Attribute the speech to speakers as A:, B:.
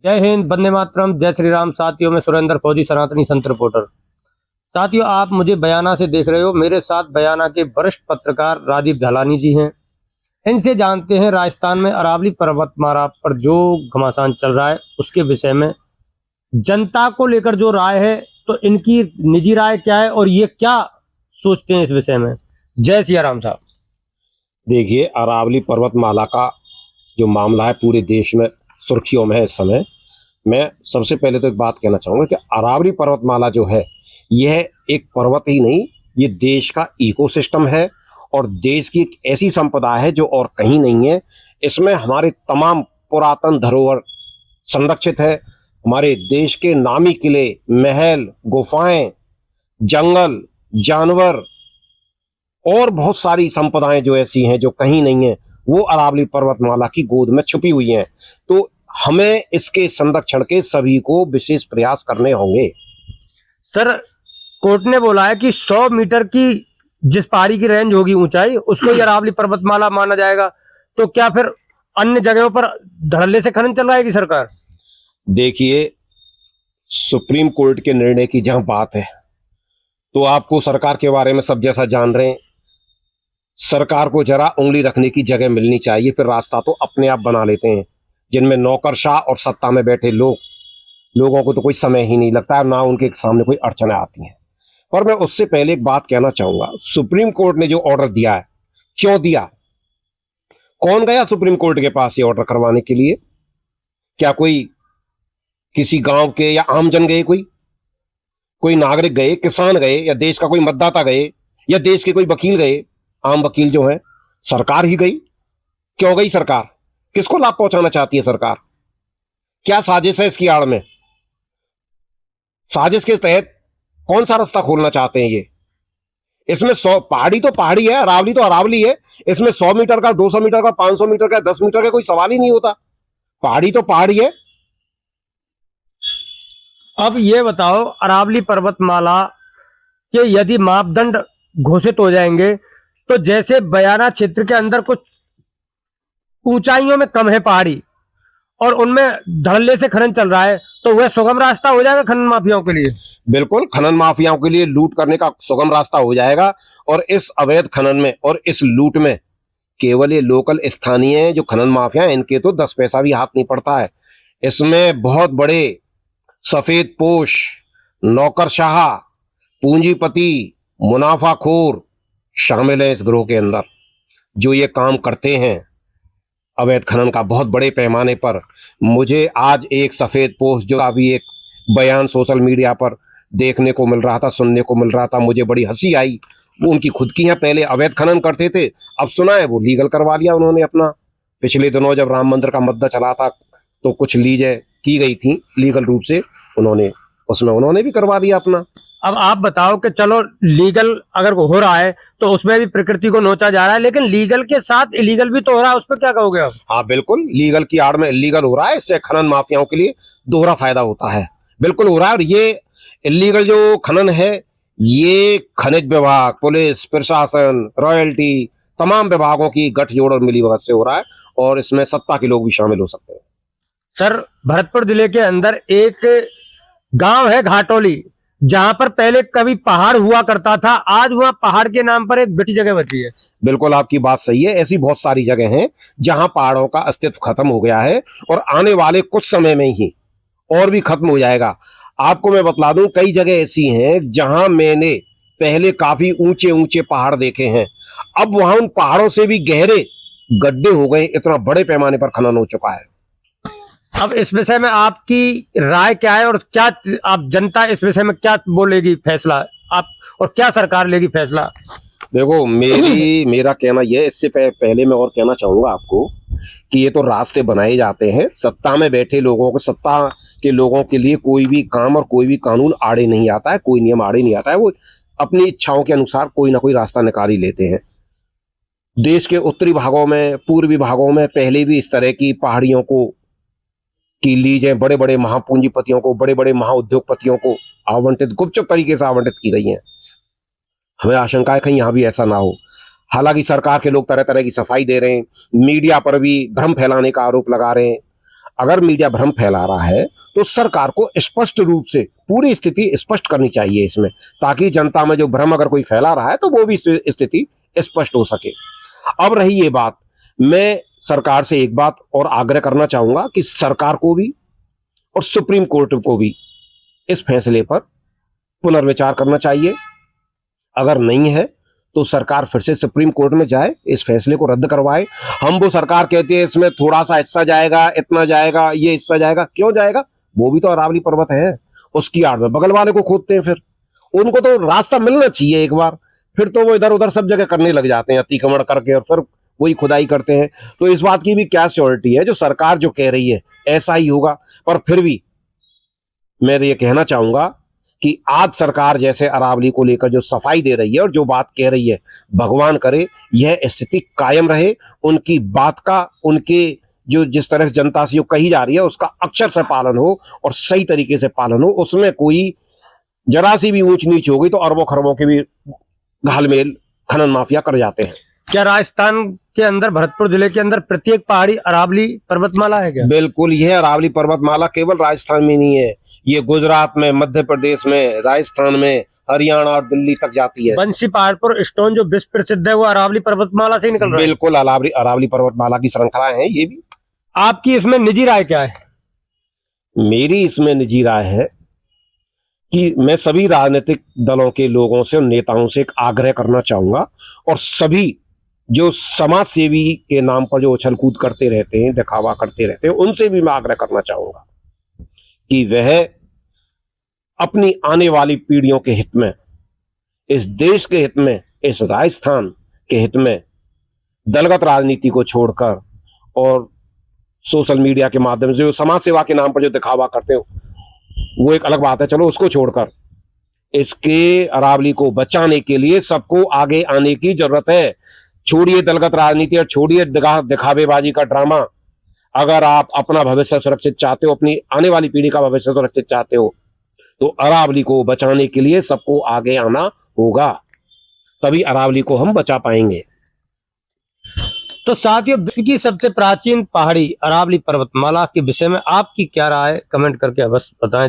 A: जय हिंद, वंदे मातरम, जय श्री राम। साथियों में सुरेंद्र फौजी, सनातनी संत रिपोर्टर। साथियों, आप मुझे बयाना से देख रहे हो। मेरे साथ बयाना के वरिष्ठ पत्रकार राजीव झालानी जी हैं। इनसे जानते हैं राजस्थान में अरावली पर्वतमाला पर जो घमासान चल रहा है उसके विषय में, जनता को लेकर जो राय है, तो इनकी निजी राय क्या है और ये क्या सोचते हैं इस विषय में। जय सिया राम साहब।
B: देखिए, अरावली पर्वतमाला का जो मामला है पूरे देश में सुर्खियों में है इस समय। मैं सबसे पहले तो एक बात कहना चाहूँगा कि अरावली पर्वतमाला जो है यह एक पर्वत ही नहीं, ये देश का इकोसिस्टम है और देश की एक ऐसी संपदा है जो और कहीं नहीं है। इसमें हमारे तमाम पुरातन धरोहर संरक्षित है। हमारे देश के नामी किले, महल, गुफाएं, जंगल, जानवर और बहुत सारी संपदाएं जो ऐसी हैं जो कहीं नहीं है, वो अरावली पर्वतमाला की गोद में छुपी हुई हैं। तो हमें इसके संरक्षण के सभी को विशेष प्रयास करने होंगे।
A: सर, कोर्ट ने बोला है कि 100 मीटर की जिस पहाड़ी की रेंज होगी ऊंचाई, उसको ही अरावली पर्वतमाला माना जाएगा। तो क्या फिर अन्य जगहों पर धड़ल्ले से खनन चलाएगी सरकार?
B: देखिए, सुप्रीम कोर्ट के निर्णय की जहां बात है तो आपको सरकार के बारे में सब जैसा जान रहे हैं, सरकार को जरा उंगली रखने की जगह मिलनी चाहिए। फिर रास्ता तो अपने आप बना लेते हैं, जिनमें नौकरशाह और सत्ता में बैठे लोगों को तो कोई समय ही नहीं लगता है, ना उनके सामने कोई अड़चनें आती हैं। पर मैं उससे पहले एक बात कहना चाहूंगा, सुप्रीम कोर्ट ने जो ऑर्डर दिया है, क्यों दिया? कौन गया सुप्रीम कोर्ट के पास ये ऑर्डर करवाने के लिए? क्या कोई किसी गांव के या आमजन गए, कोई नागरिक गए, किसान गए, या देश का कोई मतदाता गए, या देश के कोई वकील गए? आम वकील जो है, सरकार ही गई। क्यों गई सरकार? किसको लाभ पहुंचाना चाहती है सरकार? क्या साजिश है इसकी आड़ में? साजिश के तहत कौन सा रास्ता खोलना चाहते हैं ये? इसमें 100 पहाड़ी तो पहाड़ी है, अरावली तो अरावली है। इसमें 100 मीटर का, 200 मीटर का, 500 मीटर का, 10 मीटर का कोई सवाल ही नहीं होता। पहाड़ी तो पहाड़ी है।
A: अब ये बताओ, अरावली पर्वतमाला के यदि मापदंड घोषित हो जाएंगे, तो जैसे बयाना क्षेत्र के अंदर कुछ ऊंचाइयों में कम है पहाड़ी और उनमें धड़ल्ले से खनन चल रहा है, तो वह सुगम रास्ता हो जाएगा खनन माफियाओं के लिए।
B: बिल्कुल, खनन माफियाओं के लिए लूट करने का सुगम रास्ता हो जाएगा। और इस अवैध खनन में और इस लूट में केवल ये लोकल स्थानीय जो खनन माफिया हैं, इनके तो 10 पैसा भी हाथ नहीं पड़ता है। इसमें बहुत बड़े सफेद पोश, नौकरशाह, पूंजीपति, मुनाफाखोर शामिल हैं इस ग्रोह के अंदर, जो ये काम करते हैं अवैध खनन का बहुत बड़े पैमाने पर। मुझे आज एक सफेद पोश जो अभी एक बयान सोशल मीडिया पर देखने को मिल रहा था, सुनने को मिल रहा था, मुझे बड़ी हंसी आई। वो उनकी खुद की, यहाँ पहले अवैध खनन करते थे, अब सुना है वो लीगल करवा लिया उन्होंने अपना। पिछले दिनों जब राम मंदिर का मुद्दा चला था तो कुछ लीजें की गई थी लीगल रूप से, उन्होंने भी करवा लिया अपना।
A: अब आप बताओ कि चलो लीगल अगर हो रहा है तो उसमें भी प्रकृति को नोचा जा रहा है, लेकिन लीगल के साथ इलीगल भी तो हो रहा है, उस पर क्या कहोगे आप?
B: हाँ बिल्कुल, लीगल की आड़ में इलीगल हो रहा है। इससे खनन माफियाओं के लिए दोहरा फायदा होता है। बिल्कुल हो रहा है। और ये इलीगल जो खनन है, ये खनिज विभाग, पुलिस प्रशासन, रॉयल्टी, तमाम विभागों की गठजोड़ और मिलीभगत से हो रहा है, और इसमें सत्ता के लोग भी शामिल हो सकते हैं।
A: सर, भरतपुर जिले के अंदर एक गांव है घाटोली, जहां पर पहले कभी पहाड़ हुआ करता था, आज वहां पहाड़ के नाम पर एक बेटी जगह बची है।
B: बिल्कुल आपकी बात सही है। ऐसी बहुत सारी जगह हैं जहां पहाड़ों का अस्तित्व खत्म हो गया है, और आने वाले कुछ समय में ही और भी खत्म हो जाएगा। आपको मैं बतला दूं, कई जगह ऐसी हैं जहां मैंने पहले काफी ऊंचे ऊंचे पहाड़ देखे हैं, अब वहां उन पहाड़ों से भी गहरे गड्ढे हो गए। इतना बड़े पैमाने पर खनन हो चुका है।
A: अब इस विषय में आपकी राय क्या है और क्या आप जनता इस विषय में क्या बोलेगी, फैसला आप, और क्या सरकार लेगी फैसला?
B: देखो, मेरा कहना यह, इससे पहले मैं और कहना चाहूंगा आपको कि ये तो रास्ते बनाए जाते हैं। सत्ता में बैठे लोगों को, सत्ता के लोगों के लिए कोई भी काम और कोई भी कानून आड़े नहीं आता है, कोई नियम आड़े नहीं आता है। वो अपनी इच्छाओं के अनुसार कोई ना कोई रास्ता निकाल ही लेते हैं। देश के उत्तरी भागों में, पूर्वी भागों में पहले भी इस तरह की पहाड़ियों की लीजें बड़े बड़े महापूंजीपतियों को, बड़े बड़े महाउद्योगपतियों को आवंटित, गुपचुप तरीके से आवंटित की गई हैं। हमें आशंका है कहीं यहां भी ऐसा ना हो। हालांकि सरकार के लोग तरह तरह की सफाई दे रहे हैं, मीडिया पर भी भ्रम फैलाने का आरोप लगा रहे हैं। अगर मीडिया भ्रम फैला रहा है तो सरकार को स्पष्ट रूप से पूरी स्थिति स्पष्ट करनी चाहिए इसमें, ताकि जनता में जो भ्रम अगर कोई फैला रहा है तो वो भी स्थिति स्पष्ट हो सके। अब रही ये बात, मैं सरकार से एक बात और आग्रह करना चाहूंगा कि सरकार को भी और सुप्रीम कोर्ट को भी इस फैसले पर पुनर्विचार करना चाहिए। अगर नहीं है तो सरकार फिर से सुप्रीम कोर्ट में जाए, इस फैसले को रद्द करवाए। हम वो सरकार कहती है इसमें थोड़ा सा हिस्सा जाएगा, इतना जाएगा, ये हिस्सा जाएगा, क्यों जाएगा? वो भी तो अरावली पर्वत है, उसकी आड़ में बगल वाले को खोदते हैं। फिर उनको तो रास्ता मिलना चाहिए एक बार, फिर तो वो इधर उधर सब जगह करने लग जाते हैं अतिक्रमण करके, और फिर वही खुदाई करते हैं। तो इस बात की भी क्या श्योरिटी है? जो सरकार जो कह रही है ऐसा ही होगा। पर फिर भी मैं ये कहना चाहूंगा कि आज सरकार जैसे अरावली को लेकर जो सफाई दे रही है और जो बात कह रही है, भगवान करे यह स्थिति कायम रहे, उनकी बात का, उनके जो जिस तरह से जनता से जो कही जा रही है उसका अक्षर से पालन हो और सही तरीके से पालन हो। उसमें कोई जरा सी भी ऊंच नीच होगी तो अरबों खरबों के भी घालमेल खनन माफिया कर जाते हैं।
A: क्या राजस्थान के अंदर, भरतपुर जिले के अंदर प्रत्येक पहाड़ी अरावली पर्वतमाला है क्या?
B: बिल्कुल, यह अरावली पर्वतमाला केवल राजस्थान में नहीं है, ये गुजरात में, मध्य प्रदेश में, राजस्थान में, हरियाणा और दिल्ली तक जाती है।
A: बंसी पहाड़ पर स्टोन जो विश्व प्रसिद्ध है वो अरावली पर्वतमाला से ही निकल रहा है।
B: बिल्कुल, अरावली पर्वतमाला की श्रृंखला है ये भी।
A: आपकी इसमें निजी राय क्या है?
B: मेरी इसमें निजी राय है कि मैं सभी राजनीतिक दलों के लोगों से और नेताओं से एक आग्रह करना चाहूंगा, और सभी जो समाज सेवी के नाम पर जो उछल कूद करते रहते हैं, दिखावा करते रहते हैं, उनसे भी मैं आग्रह करना चाहूंगा कि वह अपनी आने वाली पीढ़ियों के हित में, इस देश के हित में, इस राजस्थान के हित में दलगत राजनीति को छोड़कर और सोशल मीडिया के माध्यम से जो समाज सेवा के नाम पर जो दिखावा करते हो वो एक अलग बात है, चलो उसको छोड़कर इसके अरावली को बचाने के लिए सबको आगे आने की जरूरत है। छोड़िए दलगत राजनीति और छोड़िए दिखावेबाजी का ड्रामा। अगर आप अपना भविष्य सुरक्षित चाहते हो, अपनी आने वाली पीढ़ी का भविष्य सुरक्षित चाहते हो, तो अरावली को बचाने के लिए सबको आगे आना होगा, तभी अरावली को हम बचा पाएंगे।
A: तो साथियों, विश्व की सबसे प्राचीन पहाड़ी अरावली पर्वतमाला के विषय में आपकी क्या राय है? कमेंट करके अवश्य बताएं।